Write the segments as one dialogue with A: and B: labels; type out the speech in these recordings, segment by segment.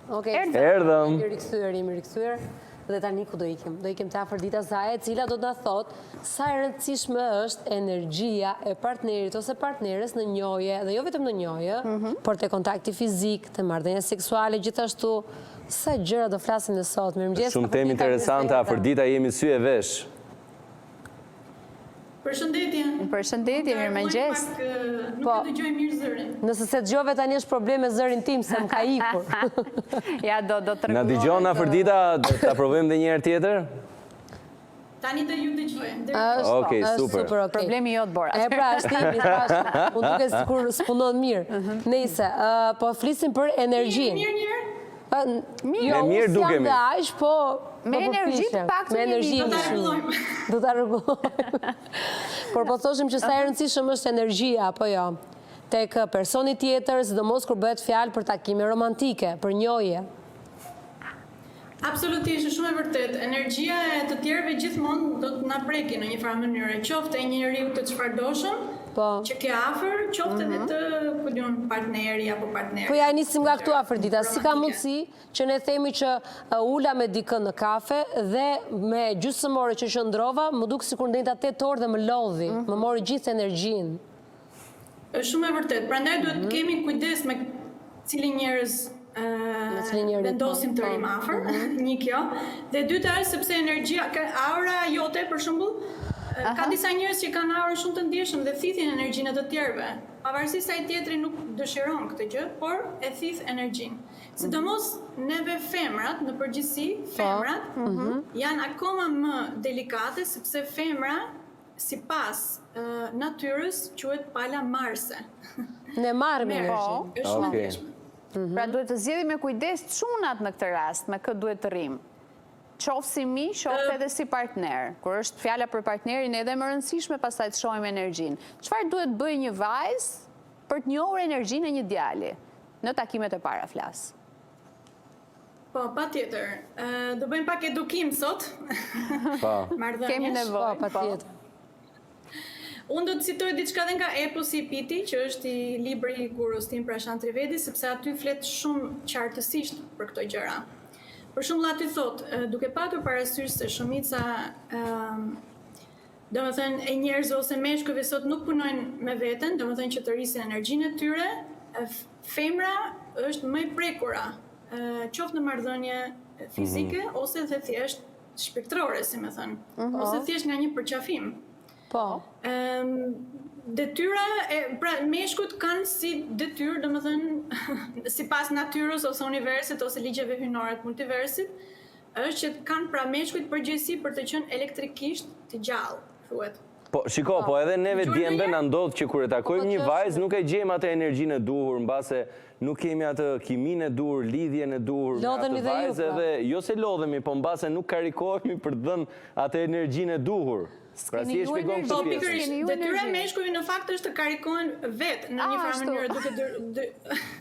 A: Erdhëm.
B: Jemi rikthyer. Dhe tani ku do ikim? Do ikim te Afërdita Zaja, e cila do të na thotë sa e rëndësishme është energjia e partnerit ose partneres në njohje, dhe jo vetëm në njohje, por te kontakti fizik, te marrëdhënia seksuale, gjithashtu sa gjëra do flasim ne sot. Mirëmëngjes.
A: Shumë temë interesante, Afërdita, jemi sy e vesh.
C: Përshëndetje, mirëmëngjes.
D: Nuk e dëgjoj mirë zërin.
B: Nëse se dëgjove tani është problem me zërin tim, se më ka ikur.
C: Ja, do të
A: Na dëgjon Afërdita, ta provojmë edhe një herë tjetër?
D: Tani do ju dëgjoj.
A: Okej, super.
C: Problemi jot, Bora.
B: E pra, është imi, thashë. Unë duke sikur s'punon mirë. Nejse, po flisim për energjinë.
D: Mirë njërë?
B: Jo,
A: mirë dukemi.
B: Jam dhe aq, po
C: me energji të pak të
B: energji. Do ta rregullojmë. Por po thoshim që sa e rëndësishme është energjia, apo jo? Tek personi tjetër, sidomos kur bëhet fjalë për takime romantike, për njohje.
D: Absolutisht, shumë e vërtet. Energjia e të tjerëve gjithmonë do të na prekin në një farë mënyrë. Qoftë e një njeriu të çfarëdoshëm, që ke afër, qoftë edhe të partneri apo partneri.
B: Po ja nisim nga këtu, Afërdita, si ka mundësi që ne themi që ula me dikën në kafe dhe me gjysmore që qëndrova, më duk sikur ndejta 8 orë dhe më lodhi, më mori gjithë energjinë.
D: Është shumë e vërtet. Prandaj duhet të kemi kujdes me cili njerëz vendosim të rrim afër, një kjo. Dhe dyta është sepse energjia, aura jote për shembull, ka disa njerëz që kanë aurën shumë të ndjeshëm dhe thithin energjinë të tjerëve. Pavarësisht se ai tjetri nuk dëshiron këtë gjë, por e thith energjinë. Sidomos neve femrat, në përgjithësi, femrat janë akoma më delikate sepse femra sipas natyrës quhet pala marse.
B: Ne marrim energjinë.
D: Është shumë e ndjeshme.
C: Pra duhet të zgjidhim me kujdes çunat në këtë rast, me këtë duhet të rrim. Qoftë si mi, qoftë edhe si partner. Kur është fjala për partnerin, edhe më rëndësishme pastaj të shohim energjinë. Çfarë duhet bëjë një vajzë për të njohur energjinë e një djali? Në takimet e para flas.
D: Po, patjetër. Do bëjmë pak edukim sot.
C: Kemi nevojë,
B: patjetër.
D: Unë do të citoj diçka dhe nga eposi i Piti, që është i libri i gurus tim Prashant Trivedi, sepse aty flet shumë qartësisht për këto gjëra. Për shembull aty thotë, duke patur parasysh se shumica domethënë e njerëzve ose meshkujve sot nuk punojnë me veten, domethënë që të rrisin energjinë e tyre, femra është më e prekura, qoftë në marrëdhënie fizike ose dhe thjesht shpirtërore, si më thënë, ose thjesht nga një përqafim.
B: Po.
D: Detyra, pra meshkujt kanë si detyrë, domethënë sipas natyrës ose universit ose ligjeve hyjnore të multiversit, është që kanë pra meshkujt përgjegjësi për të qenë elektrikisht të gjallë, thuhet.
A: Po, shiko, po edhe neve djembe na ndodh që kur e takojmë një vajzë, nuk e gjejmë atë energjinë e duhur, mbase nuk kemi atë kiminë e duhur, lidhjen e duhur me atë vajzë, edhe jo se lodhemi, po mbase nuk karikohemi për të dhënë atë energjinë e duhur. Pra si e shpjegon këtë pjesë?
D: Pikërisht, detyra e meshkujve në fakt është të karikohen vetë në një farë mënyrë duke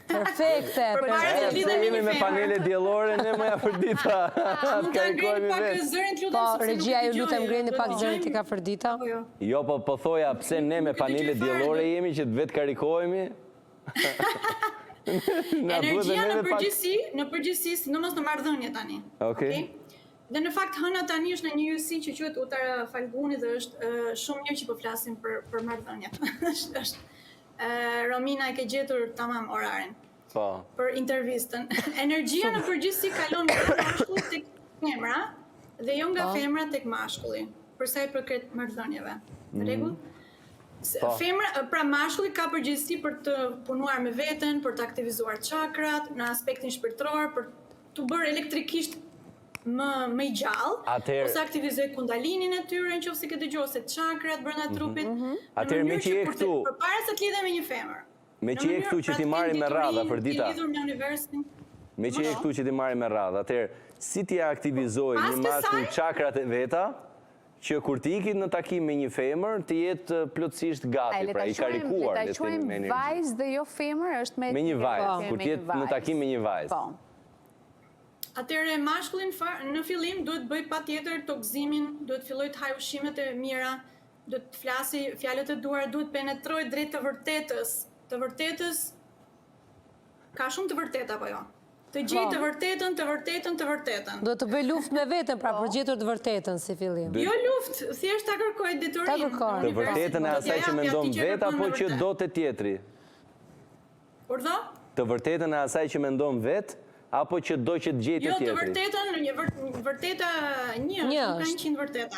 B: Perfekte.
D: Përpara se të lidhemi
A: jemi me panele diellore, ne më Afërdita.
D: Mund ta ngreni pak zërin, lutem.
B: Po, regjia ju lutem ngreni pak zërin tek Afërdita.
A: Jo, po thoja pse ne me panele diellore jemi që të vetë karikohemi?
D: Energjia në përgjithësi, sidomos në marrëdhënie tani.
A: Okej.
D: Dhe në fakt hëna tani është në një ysi që quhet Utara Falguni dhe është shumë mirë që po flasim për marrëdhëniet. Romina e ke gjetur tamam orarin.
A: Po.
D: Për intervistën. Energjia në përgjithësi kalon nga mashkulli tek femra dhe jo nga femra tek mashkulli, për sa i përket marrëdhënieve. Në rregull? Femra, pra mashkulli ka përgjegjësi për të punuar me veten, për të aktivizuar çakrat në aspektin shpirtëror, për të bërë elektrikisht më i gjallë, ose aktivizoj kundalinin e tyre, nëse ke dëgjuar, ose çakrat brenda trupit.
A: Atëherë me që je këtu,
D: përpara se të lidhem me një femër.
A: Me që je këtu që ti marrim me radhë Afërdita.
D: Lidhur me universin.
A: Me që je këtu që ti marrim me radhë, atëherë si ti aktivizoj një mashkull çakrat e veta, që kur ti ikit në takim me një femër, të jetë plotësisht gati, pra i karikuar.
C: Le ta quajmë vajzë dhe jo femër, është
A: me një vajzë, kur ti jetë në takim me një vajzë.
D: Atëherë mashkullin në fillim duhet bëj patjetër tokëzimin, duhet filloj të haj ushqimet e mira, duhet të flasi fjalët e duara, duhet penetroj drejt të vërtetës. Të vërtetës ka shumë të vërtetë apo jo? Të gjej të vërtetën, të vërtetën, të vërtetën.
B: Duhet të bëj luftë me veten, pra për gjetur të vërtetën si fillim.
D: Jo luftë, thjesht ta kërkoj detyrim.
B: Ta kërkoj.
A: Të vërtetën e asaj që mendon vet apo që do të tjetri?
D: Urdhë?
A: Të vërtetën e asaj që mendon vet apo që do që të gjej të
D: Jo, të
A: tjetri?
D: vërtetën, vërteta një, nuk ka 100 vërteta.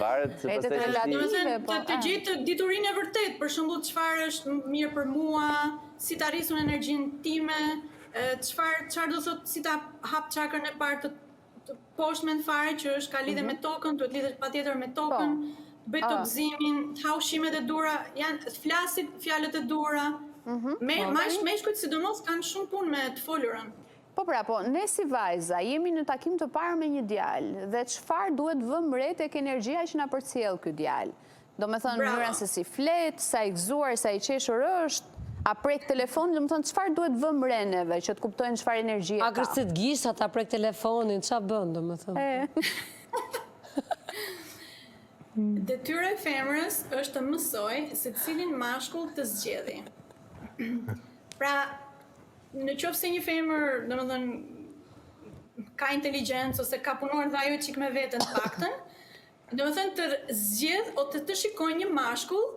A: Varet se pastaj
D: Të gjej të diturinë e vërtet, për shembull çfarë është mirë për mua, si ta rrisun energjinë time, çfarë do thotë si ta hap çakrën e parë të poshtmen fare që është ka lidhje me tokën, duhet lidhet patjetër me tokën, bëj toksimin, të ha ushqimet e dura, janë të flasit fjalët e dura. Meshkujt sidomos kanë shumë punë me të folurën.
C: Po pra, po, ne si vajza jemi në takim të parë me një djalë dhe çfarë duhet vëmë re tek energjia që na përcjell ky djalë. Do me thënë mënyra se si flet, sa i gëzuar, sa i qeshur është, a prek telefonin, do me thënë çfarë duhet vëmë re neve që të kuptojnë çfarë energjie ka.
B: A kërcet gisha, ta prek telefonin, ç'a bën, do me thënë.
D: Detyra e femrës është të mësoj se cilin mashkull të zgjedhi. Pra, në qoftë se një femër, domethënë, ka inteligjencë ose ka punuar dhe ajo çik me veten të paktën, domethënë të zgjedh ose të shikojë një mashkull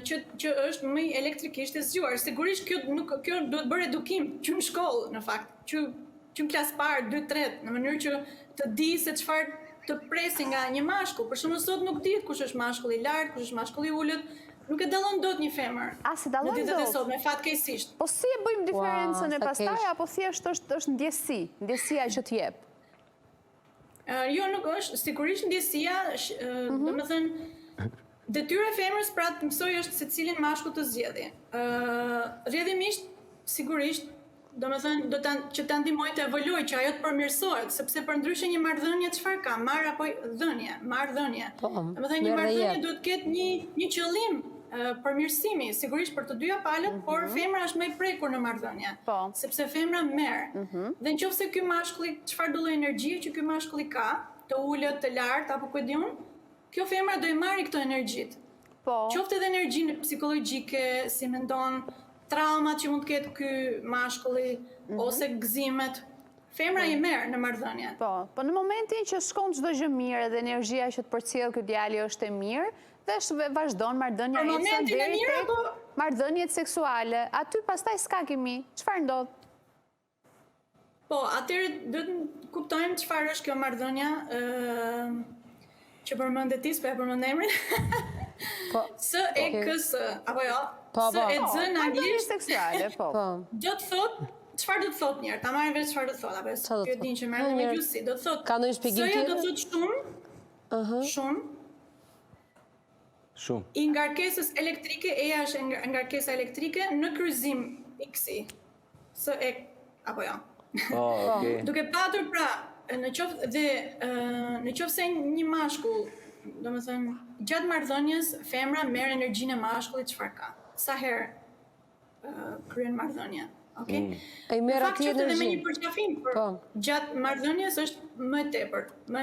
D: që është më elektrikisht e zgjuar. Sigurisht kjo duhet bërë edukim, që në shkollë në fakt, që në klasë parë, 2, 3, në mënyrë që të di se çfarë të presi nga një mashkull. Për shembull sot nuk dihet kush është mashkulli i lartë, kush është mashkulli i ulët. Nuk e dallon dot një femër.
C: Si dallon dot?
D: Në ditët e sotme, fatkeqësisht.
C: Po si e bëjmë diferencën e pastaj apo thjesht është ndjesia që t'jep?
D: Jo, nuk është, sigurisht ndjesia, domethënë detyra e femrës pra të mësoj është se cilin mashkull të zgjedhë. Rrjedhimisht, sigurisht, domethënë që ta ndihmoj të evoluojë, që ajo të përmirësohet, sepse përndryshe një marrëdhënie çfarë ka? Marr apo dhënie, marrëdhënie. Domethënë një marrëdhënie duhet të ketë një qëllim përmirësimi, sigurisht për të dyja palët, por femra është më e prekur në marrëdhënie, sepse femra merr. Dhe nëse ky mashkulli çfarë do lloj energjie që ky mashkulli ka, të ulët, të lartë apo ku e di unë, kjo femra do i marrë këto energjitë. Qoftë edhe energjinë psikologjike, si mendon, traumat që mund të ketë ky mashkulli ose gëzimet, femra i merr në marrëdhënie.
C: Po në momentin që shkon çdo gjë mirë dhe energjia që të përcjell ky djalë është e mirë, dhe vazhdon marrëdhënia ecën deri tek marrëdhëniet seksuale. Aty pastaj s'ka kimi. Çfarë ndodh?
D: Po, atëherë duhet të kuptojmë çfarë është kjo marrëdhënia që përmendet ti, s'po e përmend emrin. SEX apo jo? SEX në anglisht
C: seksuale, po.
D: Do të thotë çfarë do të thotë njëherë? Ta marrim vetë çfarë do të thotë, apo jo din që merrem me gjysmë. Do të thotë.
B: Ka ndonjë shpjegim tjetër?
D: Do të thotë shumë.
A: Shumë.
D: I ngarkesës elektrike, eja është ngarkesa elektrike në kryqëzim X-i. Apo jo. Duke patur pra, në qoftë se një mashkull, domethënë, gjatë marrëdhënies femra merr energjinë e mashkullit çfarë ka. Sa herë kryen marrëdhënien. Okej.
B: Ai merr atë
D: energjinë. Me një
B: energji.
D: përqafim, por gjatë marrëdhënies është më tepër, më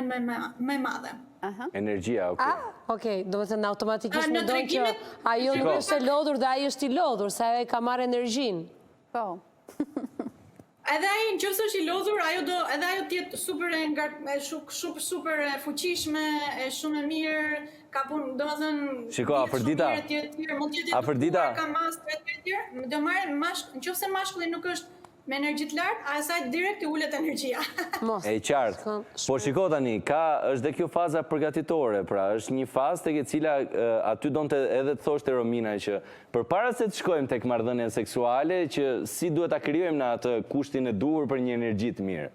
D: e madhe.
A: Energjia,
B: Okej, do të thënë automatikisht mendon që ajo nuk është e lodhur dhe ai është i lodhur, sa ai ka marrë energjinë.
C: Po.
D: Edhe ai nëse është i lodhur, edhe ajo të jetë super e fuqishme, e shumë e mirë, ka punë, domethënë.
A: Shiko, Afrodita. Afrodita.
D: Ka masë të tjerë, do marrë nëse mashkulli nuk është me energji të lartë, asaj direkt i ulet energjia.
A: E qartë. Po shiko tani, është dhe kjo faza përgatitore, pra është një fazë tek e cila aty donte edhe të thoshte Romina që përpara se të shkojmë tek marrëdhënia seksuale, që si duhet ta krijojmë në atë kushtin e duhur për një energji të mirë.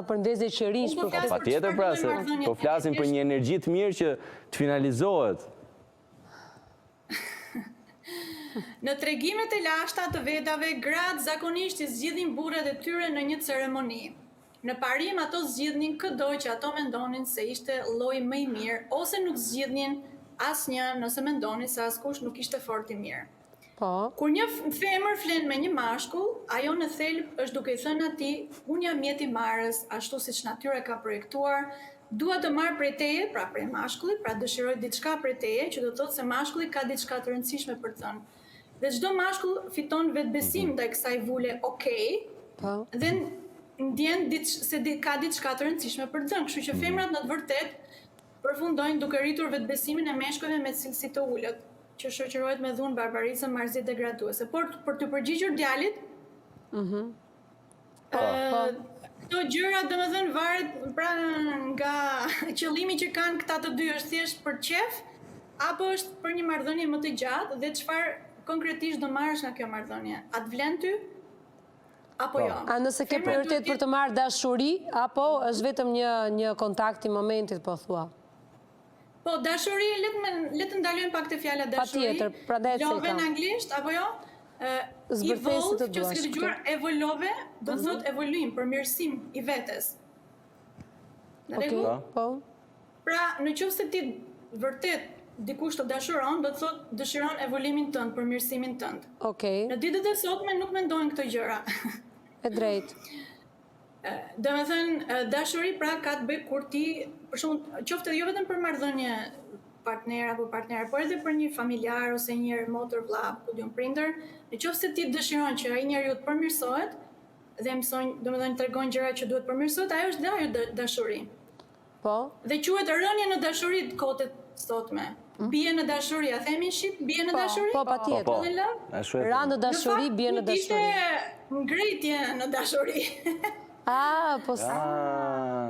B: Për ndezje që rinj për këtë.
A: Patjetër pra se po flasim për një energji të mirë që të finalizohet.
D: Në tregimet e lashta të Vedave, gratë zakonisht i zgjidhin burrat e tyre në një ceremoni. Në parim ato zgjidhnin çdo që ato mendonin se ishte lloji më i mirë, ose nuk zgjidhnin asnjë nëse mendonin se askush nuk ishte fort i mirë. Kur një femër flen me një mashkull, ajo në thelb është duke i thënë atij, unë jam mjeti marrës, ashtu siç natyra ka projektuar, dua të marr prej teje, pra prej mashkullit, pra dëshiroj diçka prej teje, që do të thotë se mashkulli ka diçka të rëndësishme për të thënë. Dhe çdo mashkull fiton vetbesim ndaj kësaj vule okej, dhe ndjen se ka diçka të rëndësishme për të thënë, kështu që femrat në të vërtetë përfundojnë duke rritur vetbesimin e meshkujve me cilësi të ulët, që shoqërohet me dhunë, barbarizëm, marrëzi degraduese. Por për të përgjigjur djalit, këto gjëra domethënë varet pra nga qëllimi që kanë këta të dy, është thjesht për qef apo është për një marrëdhënie më të gjatë dhe çfarë konkretisht do marrësh nga kjo marrëdhënie? A të vlen ty? Apo jo?
B: A nëse ke prioritet për të marrë dashuri, apo është vetëm një kontakt i momentit, po thua?
D: Po, dashuri, le të ndalojmë pak të fjala dashuri.
B: Patjetër, prandaj
D: love në anglisht, apo jo? Evolve, që s'ke dëgjuar, evolove, do të thot evoluim, përmirësim i vetes. Në rregull?
B: Po.
D: Pra, në qoftë se ti vërtet dikush të dashuron, do të thot dëshiron evoluimin tënd, përmirësimin tënd.
B: Okej.
D: Në ditët e sotme nuk mendojnë këto gjëra.
B: E drejtë.
D: Domethënë, dashuri pra ka të bëjë kur ti, për shembull, qoftë jo vetëm për marrëdhënie partner apo partner, por edhe për një familjar ose një motër, vlla, ku diun prindër, nëse ti dëshiron që ai njeriu të përmirësohet dhe mëson, domethënë tregon gjëra që duhet përmirësohet, ajo është ajo dashuri.
B: Po.
D: Dhe quhet rënje në dashuri të kohët sotme. Bie në dashuri, a themi në shqip, bie në dashuri?
B: Po, patjetër. Ra në dashuri, bie në dashuri.
D: Në fakt, ishte ngritje në dashuri.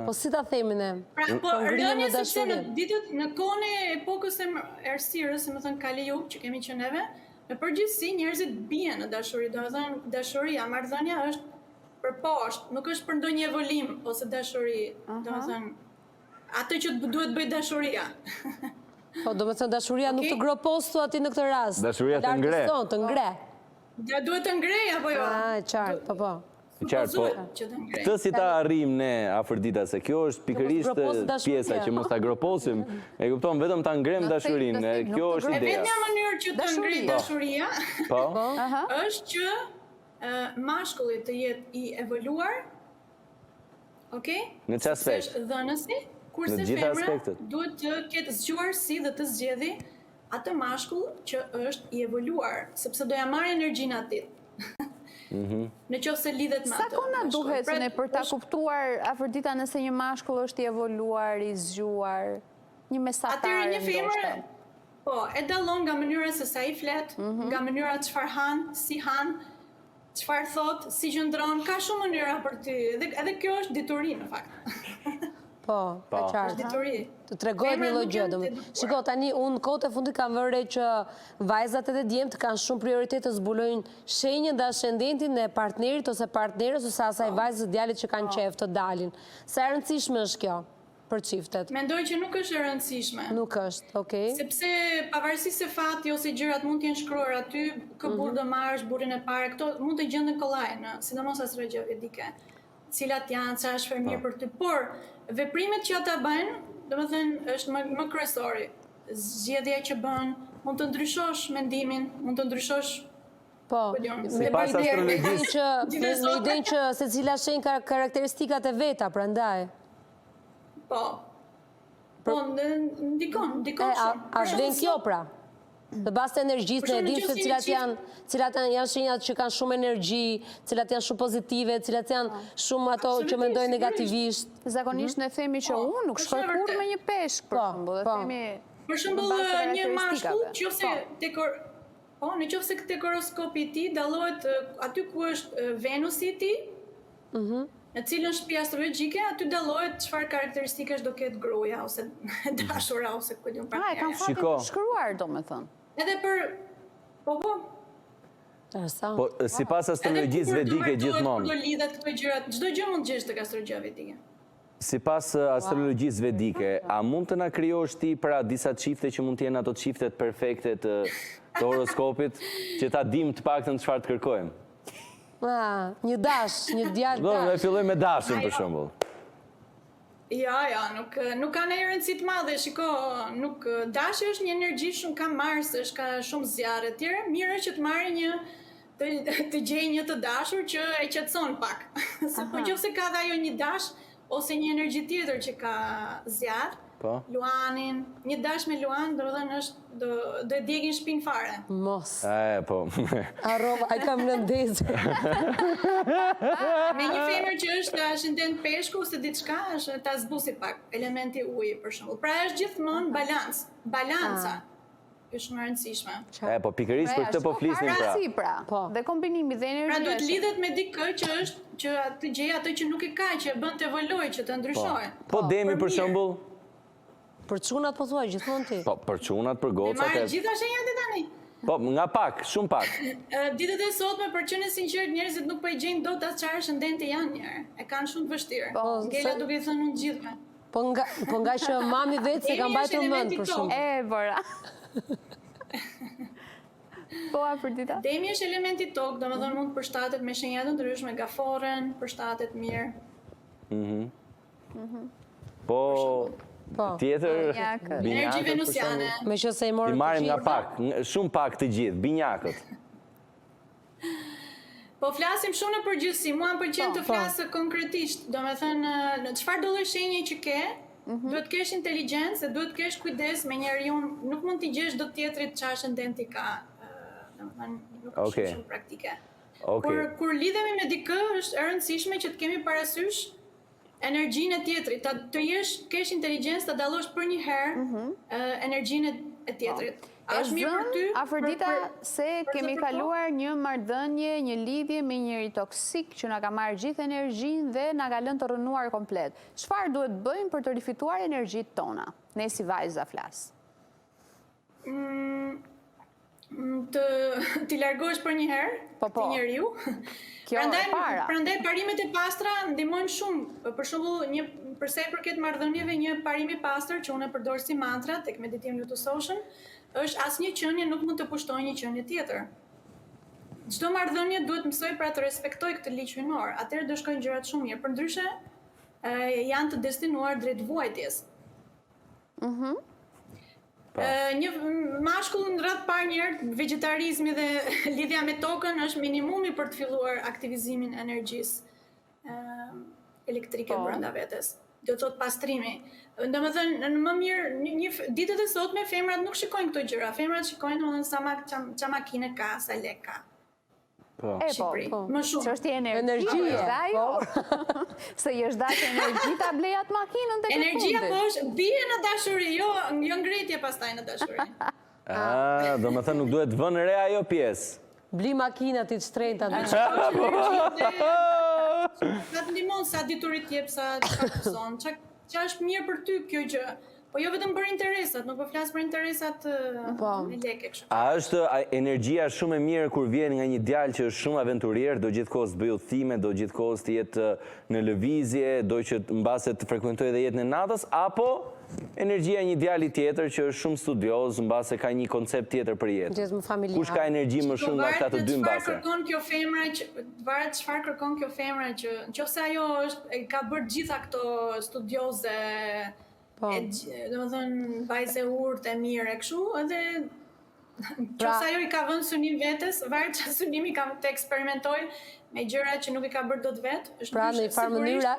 B: Po si ta themi ne?
D: Pra, po, rënje sepse në ditët, në kohën e epokës e errësirës, më thënë Kalijuk, që kemi që neve, në përgjithësi njerëzit bien në dashuri, do të thënë dashuria, marrëdhënia është për poshtë, nuk është për ndonjë evolim ose dashuri, do të thënë atë që duhet bëj dashuria.
B: Po, do të thënë dashuria nuk të gropostu aty në këtë rast.
A: Dashuria të ngre.
B: Të ngre.
D: Ja duhet të ngrej apo jo?
B: Qartë, po.
A: Qartë, po, këtë si ta arrim ne Afërdita, se kjo është pikërisht pjesa që mos ta groposim, e kupton, vetëm ta ngrem dashurinë, kjo është ideja.
D: E vetmja mënyrë që të ngrej dashuria është që mashkulli të jetë i evoluar, okay?
A: Në çfarë aspekt?
D: Është dhënësi, kurse femra duhet të ketë zgjuarsi dhe të zgjedhë atë mashkull që është i evoluar, sepse do ja marrë energjinë atit. Në qoftë se lidhet me atë.
C: Sa kohë na duhet ne për ta kuptuar Afërdita nëse një mashkull është i evoluar, i zgjuar, një mesatar?
D: Atëherë një femër, po, e dallon nga mënyra se sa i flet, nga mënyra çfarë han, si han, çfarë thot, si gjëndron, ka shumë mënyra për ty. Edhe kjo është dituri në fakt.
B: Po, e qartë.
D: Dituri.
B: Të tregohet një lloj gjë. Shiko, tani unë kohët e fundit kam vënë re që vajzat edhe djemt kanë shumë prioritet të zbulojnë shenjën dhe ascendentin e partnerit ose partnerës ose asaj vajzës djalit që kanë qejf të dalin. Sa e rëndësishme është kjo për çiftet?
D: Mendoj që nuk është e rëndësishme.
B: Nuk është, okay.
D: Sepse pavarësisht se fati ose gjërat mund të jenë shkruar aty, kë burr do marrësh, burrin e parë, këto mund të gjenden kollaj në, sidomos astrologji vedike. Cilat janë, çfarë është më mirë për ty, por veprimet që ata bëjnë, domethënë është më kryesori. Zgjedhja që bën, mund të ndryshosh mendimin, mund të ndryshosh.
B: Po, me idenë që secila shenjë ka karakteristikat e veta, prandaj.
D: Po. Po, ndikon shumë.
B: A vlen kjo pra? Në bazë të energjisë, ne dimë se cilat janë shenjat që kanë shumë energji, cilat janë shumë pozitive, cilat janë shumë ato që mendojnë negativisht.
C: Zakonisht ne themi që unë nuk shkoj kur me një peshk, për shembull.
D: Për shembull, një mashkull, nëse te horoskopi i tij dallohet aty ku është Venusi i tij, në cilën shtëpi astrologjike, aty dallohet çfarë karakteristikash do ketë gruaja ose dashura ose ku diun partneri.
C: E kanë fatin të shkruar, domethënë.
D: Edhe për po.
A: Po, sipas astrologjisë vedike gjithmonë.
D: Do lidhet këto gjërat, çdo gjë mund të gjesh tek astrologjia vedike.
A: Sipas astrologjisë vedike, a mund të na krijosh ti pra disa çifte që mund të jenë ato çiftet perfekte të horoskopit, që ta dim të paktën çfarë të kërkojmë?
B: Një dash, një djalë dash.
A: Do, ne fillojmë me dashin për shembull.
D: Ja, nuk ka ndonjë rëndësi të madhe, shiko, nuk dashi është një energji shumë ka Mars, është ka shumë zjarre të tjera, mirë është që të marrë një të gjej një të dashur që e qetëson pak. Se po nëse ka dhe ajo një dash ose një energji tjetër që ka zjarr, Luanin, një dash me Luan, do e djegin shpinë fare.
B: Mos.
A: Po.
B: Arrova, ai kam lëndezë.
D: Me një femër që është ascendent peshku, ose diçka, është ta zbusi pak, elementi uji, për shembull. Pra është gjithmonë balanca. Është shumë e rëndësishme.
A: Po pikërisht për këtë po flisnim pra.
C: Rasti pra. Dhe kombinimi dhe energjia.
D: Pra duhet lidhet me dikë që të gjej atë që nuk e ka, që e bën të evoluojë, që të ndryshojë.
A: Po demi për shembull.
B: Për çunat po thua gjithmonë ti?
A: Po, për çunat, për gocat.
D: Marrë gjitha shenjat e tani.
A: Po, nga pak, shumë pak.
D: Ditët e sotme, për qenë sinqert, njerëzit nuk po i gjejnë dot as çfarë ascendenti janë njerë. E kanë shumë të vështirë. Ngela duke i thënë unë gjithme.
B: Po nga që mami vetë se ka mbajtur mend për shumë.
C: Bora. Po, Afrodita?
D: Demi është elementi tokë, domethënë mund të përshtatet me shenja të ndryshme, gaforen, përshtatet mirë.
A: Po, tjetër,
D: energji venusiane.
B: Me që se i morën
A: i marim nga pak, shumë pak të gjithë, binjakët.
D: Po flasim shumë në përgjithësi, mua më pëlqen të flasë konkretisht, domethënë në çfarë do lloj shenje që ke, duhet të kesh inteligjencë, duhet të kesh kujdes me njeriu, nuk mund t'i gjesh dot tjetrit çfarë ascendenti ka, domethënë nuk është shumë praktike. Kur lidhemi me dikë, është e rëndësishme që të kemi parasysh energjinë e tjetrit, të kesh inteligjencë të dallosh për një herë energjinë e tjetrit.
C: Është mirë për ty, Afrodita, se kemi kaluar një marrëdhënie, një lidhje me njëri toksik që na ka marrë gjithë energjinë dhe na ka lënë të rënuar komplet. Çfarë duhet bëjmë për të rifituar energjitë tona? Ne si vajza flas.
D: Ti largohesh për një herë, ti njeriu.
C: Kjo e para.
D: Prandaj parimet e pastra ndihmojnë shumë. Për shembull, për sa i përket marrëdhënieve, një parim i pastër që unë e përdor si mantra tek Meditim Lotus Ocean, është asnjë qenie nuk mund të pushtojë një qenie tjetër. Çdo marrëdhënie duhet mësoj pra të respektoj këtë ligj hyjnor. Atëherë do shkojnë gjërat shumë mirë. Përndryshe, janë të destinuar drejt vuajtjes. Një mashkull në radhë parë njërë, vegetarizmi dhe lidhja me tokën është minimumi për të filluar aktivizimin e energjisë elektrike brenda vetes. Do të thotë pastrimi. Domethënë, më mirë, ditët e sotme femrat nuk shikojnë këto gjëra. Femrat shikojnë domethënë sa makine ka, sa lek ka. Shqipëri. Më shumë.
C: Që është energjia. Se jesh dashur energji ta blej atë makinën tek fundit.
D: Energjia po është bie në dashuri, jo ngretje pastaj në dashuri.
A: Domethënë nuk duhet vënë re ajo pjesë.
B: Bli makinat i të shtrenjta.
D: Sa të ndihmon, sa diturit jep, sa çka kupson, çka është mirë për ty kjo gjë. Po jo vetëm për interesat, nuk po flas për interesat me lekë kështu.
A: A është energjia shumë e mirë kur vjen nga një djalë që është shumë aventurier, do gjithkohës të bëjë udhëtime, do gjithkohës të jetë në lëvizje, do që mbase të frekuentojë edhe jetën e natës, apo energjia e një djali tjetër që është shumë studioz, mbase ka një koncept tjetër për jetë? Kush ka energji më shumë nga këta të dy mbase?
D: Varet çfarë kërkon kjo femra që nëse ajo ka bërë gjitha këto studioze, domethënë vajze urtë e mirë e kështu, edhe nëse ajo i ka vënë synim vetes, varet çfarë synimi ka të eksperimentojë me gjëra që nuk i ka bërë dot vet, është
B: pra në një farë mënyra,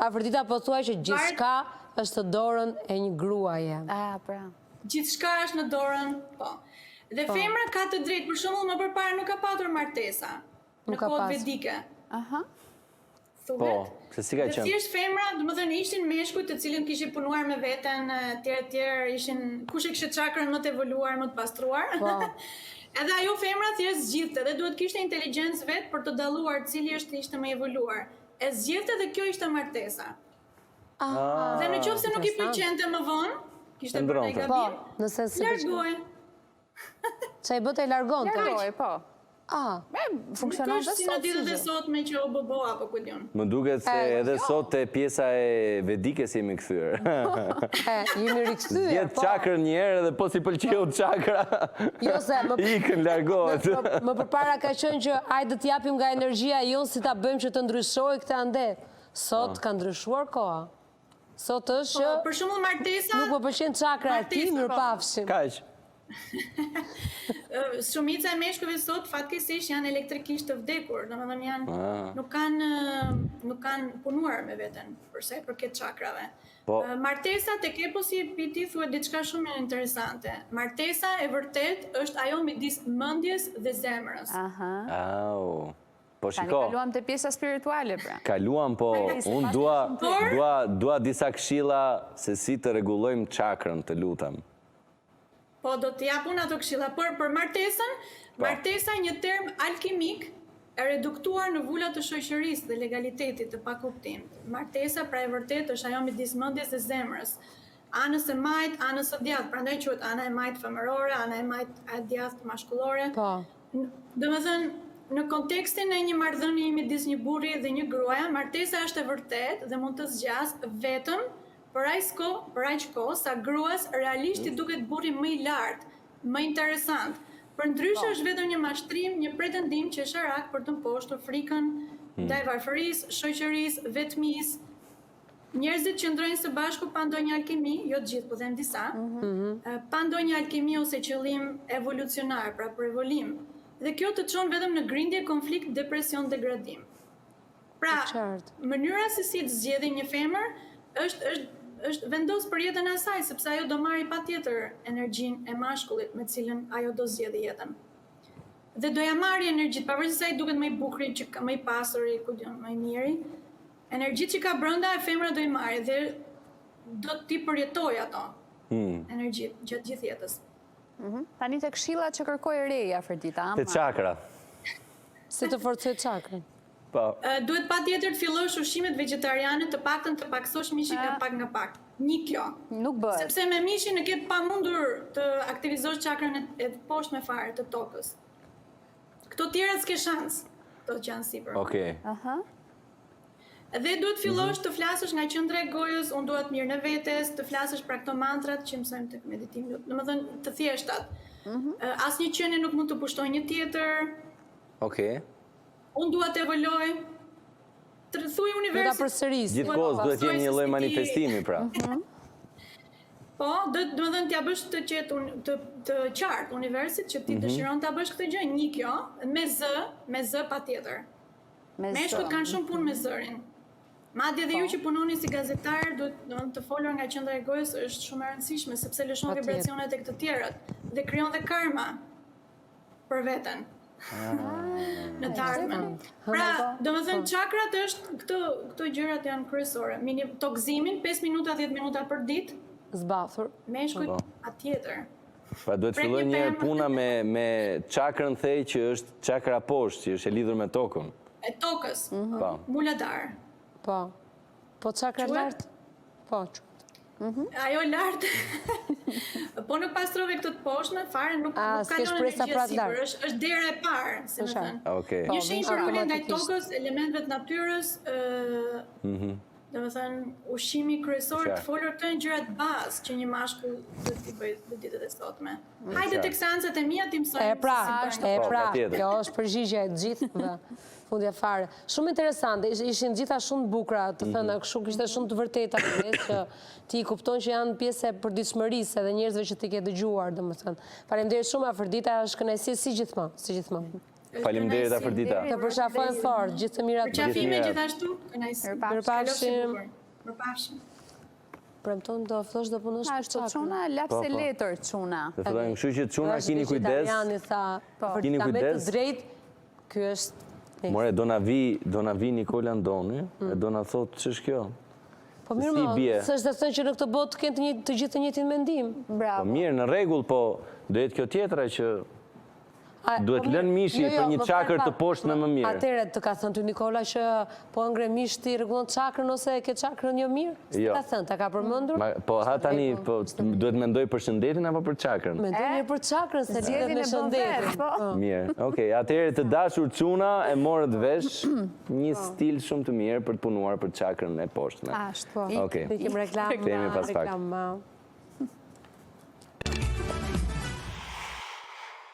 B: Afrodita po thuaj që gjithçka është në dorën e një gruaje.
C: Pra.
D: Gjithçka është në dorën, po. Dhe femra ka të drejtë, për shembull, më përpara nuk ka patur martesa në kohë vedike.
A: Po, se si ka qenë?
D: Dhe thjesht femra, domethënë ishin meshkujt të cilën kishin punuar me veten, tjerë ishin kush e kishte çakrën më të evoluar, më të pastruar. Edhe ajo femra thjesht zgjidhte dhe duhet kishte inteligjencë vet për të dalluar cili ishte më evoluar. E zgjidhte dhe kjo ishte martesa. Dhe në qoftë se nuk i pëlqente më vonë, kishte bërë një gabim. Largohej.
B: Çai bëte largonte.
C: Largohej, po. Funksionon dhe sot.
D: Si në ditët e sotme që obobo apo ku diun.
A: Më duket se edhe sot te pjesa e vedikes jemi kthyer.
B: Jemi rikthyer.
A: Jetë çakrën një herë dhe po si pëlqeu çakra.
B: Jo se
A: ikën largohet.
B: Më përpara ka qenë që hajde të japim nga energjia jon si ta bëjmë që të ndryshojë këtë ande. Sot ka ndryshuar koha. Sot është
D: për shembull martesa.
B: Nuk më pëlqen çakra e tij, mirëpafshim.
A: Kaq.
D: Shumica e meshkujve sot fatkeqësisht janë elektrikisht të vdekur, domethënë janë nuk kanë punuar me veten për sa i përket çakrave. Martesa tek eposi piti thuhet diçka shumë interesante. Martesa e vërtet është ajo midis mendjes dhe zemrës.
A: Po
C: Tani
A: shiko.
C: kaluam te pjesa spirituale pra.
A: Kaluam, po unë dua disa këshilla se si të rregullojmë çakrën, të lutem.
D: Po do të jap unë ato këshilla, por për martesën, martesa një term alkimik e reduktuar në vula të shoqërisë dhe legalitetit të pakuptim. Martesa pra e vërtet është ajo midis mendjes dhe zemrës. Anës e majt, anës e djathtë, prandaj quhet ana e majt femërore, ana e majt e djathtë mashkullore.
B: Po.
D: Domethënë, në kontekstin e një marrëdhënie midis një burri dhe një gruaja, martesa është e vërtetë dhe mund të zgjasë vetëm për aq kohë sa gruas realisht i duket burri më i lartë, më interesant. Përndryshe është vetëm një mashtrim, një pretendim qesharak për të mposhtur frikën ndaj varfërisë, shoqërisë, vetmisë. Njerëzit që ndrojnë së bashku pa ndonjë alkimi, jo të gjithë, po them disa, pa ndonjë alkimi ose qëllim evolucionar, pra për evolim. Dhe kjo të çon vetëm në grindje, konflikt, depresion, degradim. Pra, mënyra se si të zgjedhë një femër është vendos për jetën e saj, sepse ajo do marrë patjetër energjinë e mashkullit me cilën ajo do zgjedhë jetën. Dhe do ja marrë energjitë, pavarësisht se ai duket më i bukur, më i pasur, më i miri, energjitë që ka brenda e femra do i marrë dhe do t'i përjetojë ato energjitë gjatë gjithë jetës.
C: Tani të këshillat që kërkoj reja, Ferdita.
A: Te çakra.
B: Si të forcoj çakrën?
A: Po.
D: Duhet patjetër të fillosh ushqimet vegetariane, të paktën të paksosh mishin nga pak. Një kjo.
C: Nuk bëhet.
D: Sepse me mishin e ke pamundur të aktivizosh çakrën e poshtme fare të tokës. Këto tjerat s'ke shans, këto që janë sipër.
A: Okej.
D: Dhe duhet fillosh të flasësh nga qendra e gojës, unë dua të mirë në vetes, të flasësh pra këto mantrat që mësojmë tek meditimi. Domethënë të thjeshtat. Asnjë qenie nuk mund të pushtojë një tjetër.
A: Okej.
D: Unë dua të evoloj. Të thuaj universit.
B: Ta përsëris.
A: Gjithkohës duhet të jenë një lloj manifestimi pra.
D: Po, domethënë t'ja bësh të qetë të qartë universit që ti dëshiron ta bësh këtë gjë, një kjo, me zë patjetër. Meshkujt kanë shumë punë me zërin. Madje edhe ju që punoni si gazetar, duhet të folur nga qendra e gojës është shumë e rëndësishme sepse lëshon vibracionet e të tjerët dhe krijon dhe karma për veten. Në të ardhmen. Pra, domethënë çakrat është këto gjërat janë kryesore. Tokëzimin 5 minuta 10 minuta për ditë.
B: Zbathur.
D: Meshkujt atjetër.
A: Pra duhet filloj një puna me çakrën thej që është çakra poshtë, që është e lidhur me tokën.
D: E tokës. Muladhar.
B: Po çakra lart? Po.
D: Ajo lart. Po nuk pastrove këtë të poshtme, fare nuk kalon energji sipër, është dera e parë, si më thënë.
A: Okej.
D: Një shenjë për ndaj tokës, elementëve të natyrës, domethënë ushqimi kryesor të folur këto janë gjërat bazë që një mashkull duhet t'i bëjë në ditët e sotme. Hajde tek seancat e mia ti mësoj.
B: Kjo është përgjigjja e gjithëve. Fundja fare. Shumë interesante, ishin gjitha shumë të bukura, të thëna, kishte shumë të vërteta që ti kupton që janë pjesë e përditshmërisë edhe njerëzve që ti ke dëgjuar, domethënë. Faleminderit shumë Afërdita, është kënaqësi si gjithmonë.
A: Faleminderit Afërdita.
B: Të përshafojmë fort, gjithë të mirat.
D: Përqafime gjithashtu, kënaqësi.
B: Mirupafshim. Premton do ftosh do punosh
C: për çakra. Çuna lapse letër çuna.
A: Të thonë, kështu që çuna keni kujdes.
B: Keni kujdes. Drejt, ky është.
A: More, do na vi Nikola Ndoni, e do na thotë ç'është kjo.
B: Po mirë më, s'është të thënë që në këtë botë kanë të gjithë të njëjtin mendim.
C: Bravo.
A: Po mirë, në rregull, po do jetë kjo tjetra që duhet lënë mishi për një çakër të poshtme më mirë.
B: Atëherë të ka thënë ty Nikola që po ngre mish ti rregullon çakrën ose e ke çakrën jo mirë?
A: Jo.
B: Ka thënë, ta ka përmendur?
A: Po ha tani, po duhet mendoj për shëndetin apo për çakrën?
B: Mendoj mirë për çakrën se lidhet me shëndetin.
A: Mirë. Okej, atëherë të dashur çuna e morët vesh një stil shumë të mirë për të punuar për çakrën e poshtme.
C: Ashtu.
A: Okej.
B: Ikim reklama.
A: Kthehemi pas pak.